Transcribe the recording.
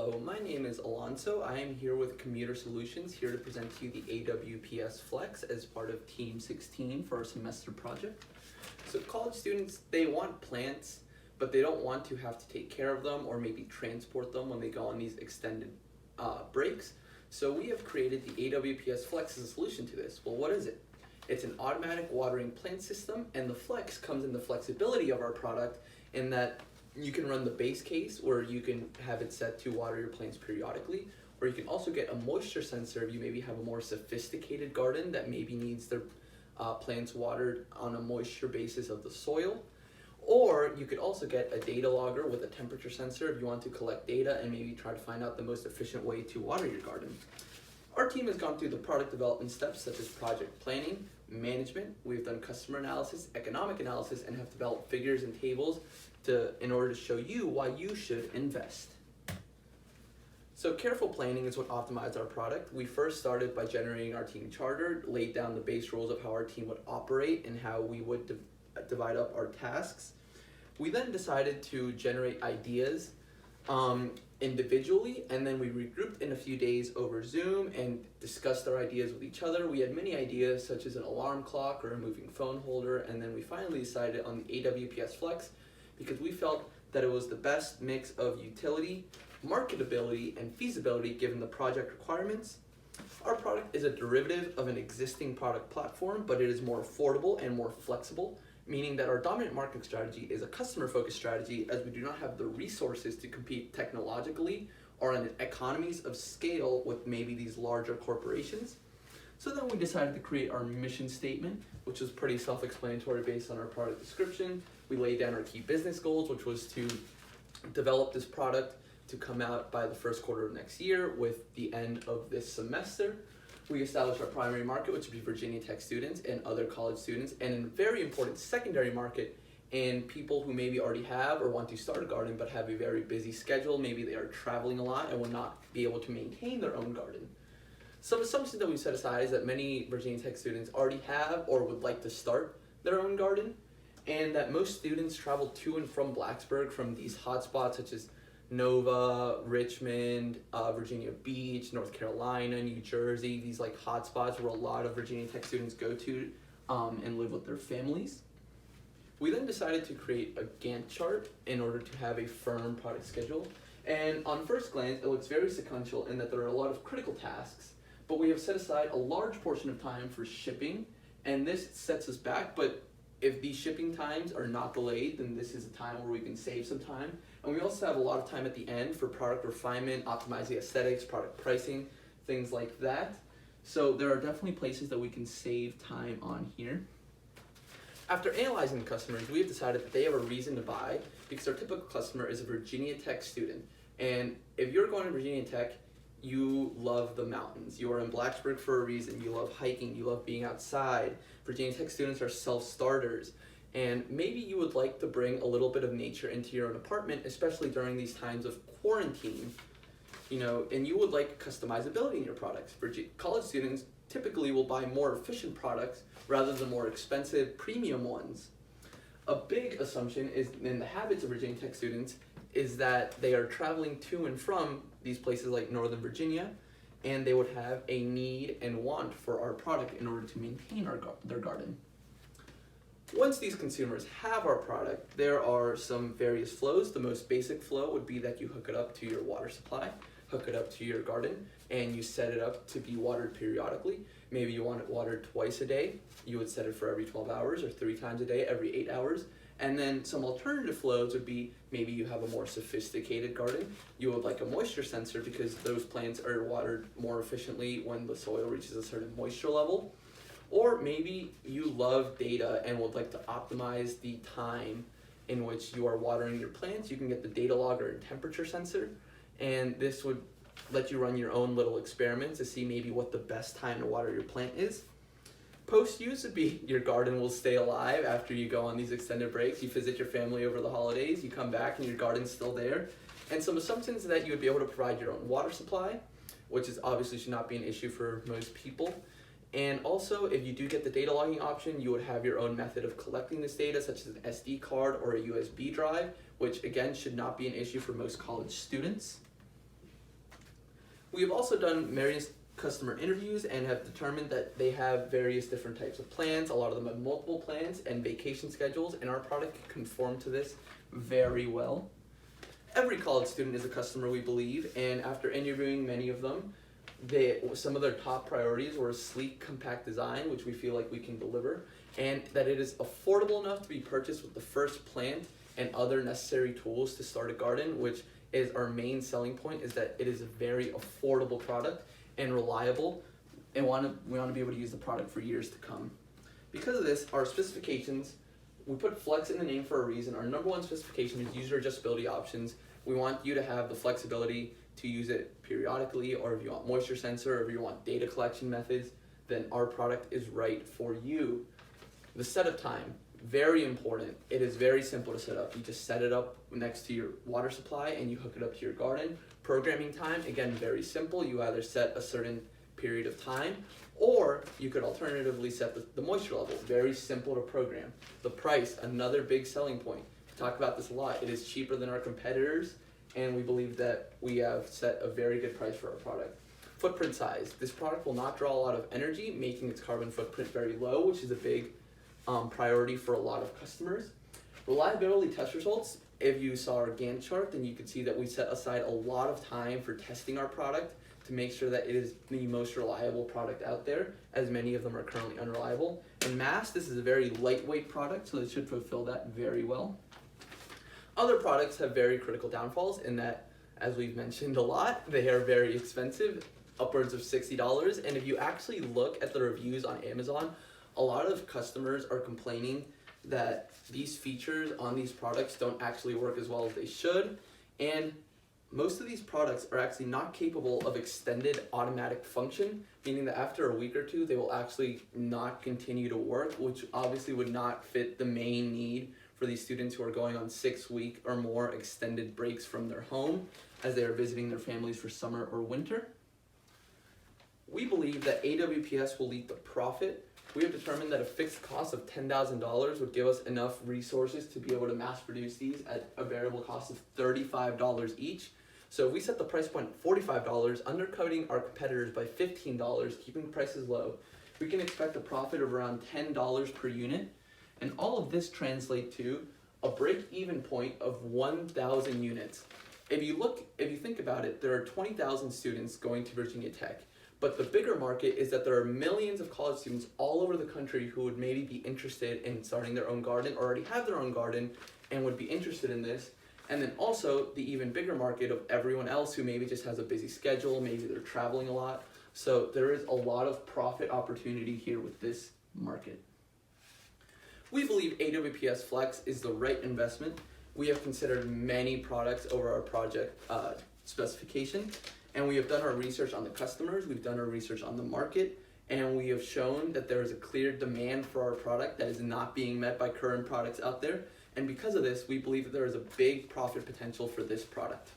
Hello, my name is Alonso. I am here with Commuter Solutions, here to present to you the AWPS Flex as part of Team 16 for our semester project. So college students, they want plants, but they don't want to have to take care of them or maybe transport them when they go on these extended breaks. So we have created the AWPS Flex as a solution to this. Well, what is it? It's an automatic watering plant system, and the Flex comes in the flexibility of our product in that you can run the base case where you can have it set to water your plants periodically, or you can also get a moisture sensor if you maybe have a more sophisticated garden that maybe needs their plants watered on a moisture basis of the soil. Or you could also get a data logger with a temperature sensor if you want to collect data and maybe try to find out the most efficient way to water your garden. Our team has gone through the product development steps such as project planning, management. We've done customer analysis, economic analysis, and have developed figures and tables in order to show you why you should invest. So careful planning is what optimized our product. We first started by generating our team charter, laid down the base rules of how our team would operate and how we would divide up our tasks. We then decided to generate ideas individually, and then we regrouped in a few days over Zoom and discussed our ideas with each other. We had many ideas such as an alarm clock or a moving phone holder, and then we finally decided on the AWPS Flex because we felt that it was the best mix of utility, marketability, and feasibility given the project requirements. Our product is a derivative of an existing product platform, but it is more affordable and more flexible, meaning that our dominant marketing strategy is a customer-focused strategy as we do not have the resources to compete technologically or on economies of scale with maybe these larger corporations. So then we decided to create our mission statement, which was pretty self-explanatory based on our product description. We laid down our key business goals, which was to develop this product to come out by the first quarter of next year with the end of this semester. We established our primary market, which would be Virginia Tech students and other college students, and a very important secondary market and people who maybe already have or want to start a garden but have a very busy schedule. Maybe they are traveling a lot and will not be able to maintain their own garden. Some assumptions that we set aside is that many Virginia Tech students already have or would like to start their own garden, and that most students travel to and from Blacksburg from these hotspots such as Nova, Richmond, Virginia Beach, North Carolina, New Jersey, these like hotspots where a lot of Virginia Tech students go to and live with their families. We then decided to create a Gantt chart in order to have a firm product schedule. And on first glance, it looks very sequential in that there are a lot of critical tasks, but we have set aside a large portion of time for shipping, and this sets us back, but if these shipping times are not delayed, then this is a time where we can save some time. And we also have a lot of time at the end for product refinement, optimizing aesthetics, product pricing, things like that. So there are definitely places that we can save time on here. After analyzing the customers, we have decided that they have a reason to buy because our typical customer is a Virginia Tech student. And if you're going to Virginia Tech, you love the mountains. You are in Blacksburg for a reason. You love hiking. You love being outside. Virginia Tech students are self-starters. And maybe you would like to bring a little bit of nature into your own apartment, especially during these times of quarantine, and you would like customizability in your products. College students typically will buy more efficient products rather than more expensive premium ones. A big assumption is in the habits of Virginia Tech students is that they are traveling to and from these places like Northern Virginia, and they would have a need and want for our product in order to maintain their garden. Once these consumers have our product, there are some various flows. The most basic flow would be that you hook it up to your water supply, hook it up to your garden, and you set it up to be watered periodically. Maybe you want it watered twice a day. You would set it for every 12 hours or 3 times a day, every 8 hours. And then some alternative flows would be maybe you have a more sophisticated garden. You would like a moisture sensor because those plants are watered more efficiently when the soil reaches a certain moisture level. Or maybe you love data and would like to optimize the time in which you are watering your plants. You can get the data logger and temperature sensor, and this would let you run your own little experiments to see maybe what the best time to water your plant is. Post-use would be your garden will stay alive after you go on these extended breaks. You visit your family over the holidays, you come back and your garden's still there. And some assumptions that you would be able to provide your own water supply, which is obviously should not be an issue for most people. And also, if you do get the data logging option, you would have your own method of collecting this data, such as an SD card or a USB drive, which again should not be an issue for most college students. We have also done various customer interviews and have determined that they have various different types of plans. A lot of them have multiple plans and vacation schedules, and our product can conform to this very well. Every college student is a customer, we believe, and after interviewing many of them, some of their top priorities were a sleek, compact design, which we feel like we can deliver, and that it is affordable enough to be purchased with the first plant and other necessary tools to start a garden, which is our main selling point, is that it is a very affordable product and reliable, and we want to be able to use the product for years to come. Because of this, our specifications, we put Flex in the name for a reason. Our number one specification is user adjustability options. We want you to have the flexibility to use it periodically, or if you want moisture sensor, or if you want data collection methods, then our product is right for you. The setup time, very important. It is very simple to set up. You just set it up next to your water supply and you hook it up to your garden. Programming time, again, very simple. You either set a certain period of time, or you could alternatively set the moisture level. Very simple to program. The price, another big selling point. We talk about this a lot. It is cheaper than our competitors, and we believe that we have set a very good price for our product. Footprint size. This product will not draw a lot of energy, making its carbon footprint very low, which is a big priority for a lot of customers. Reliability test results. If you saw our Gantt chart, then you could see that we set aside a lot of time for testing our product to make sure that it is the most reliable product out there, as many of them are currently unreliable. And mass, this is a very lightweight product, so it should fulfill that very well. Other products have very critical downfalls in that, as we've mentioned a lot, they are very expensive, upwards of $60. And if you actually look at the reviews on Amazon, a lot of customers are complaining that these features on these products don't actually work as well as they should. And most of these products are actually not capable of extended automatic function, meaning that after a week or two, they will actually not continue to work, which obviously would not fit the main need for these students who are going on 6-week or more extended breaks from their home as they are visiting their families for summer or winter. We believe that AWPS will lead to profit. We have determined that a fixed cost of $10,000 would give us enough resources to be able to mass produce these at a variable cost of $35 each. So if we set the price point at $45, undercutting our competitors by $15, keeping prices low, we can expect a profit of around $10 per unit. And all of this translates to a break-even point of 1,000 units. If you think about it, there are 20,000 students going to Virginia Tech. But the bigger market is that there are millions of college students all over the country who would maybe be interested in starting their own garden, or already have their own garden and would be interested in this. And then also the even bigger market of everyone else who maybe just has a busy schedule, maybe they're traveling a lot. So there is a lot of profit opportunity here with this market. We believe AWPS Flex is the right investment. We have considered many products over our project specification, and we have done our research on the customers, we've done our research on the market, and we have shown that there is a clear demand for our product that is not being met by current products out there. And because of this, we believe that there is a big profit potential for this product.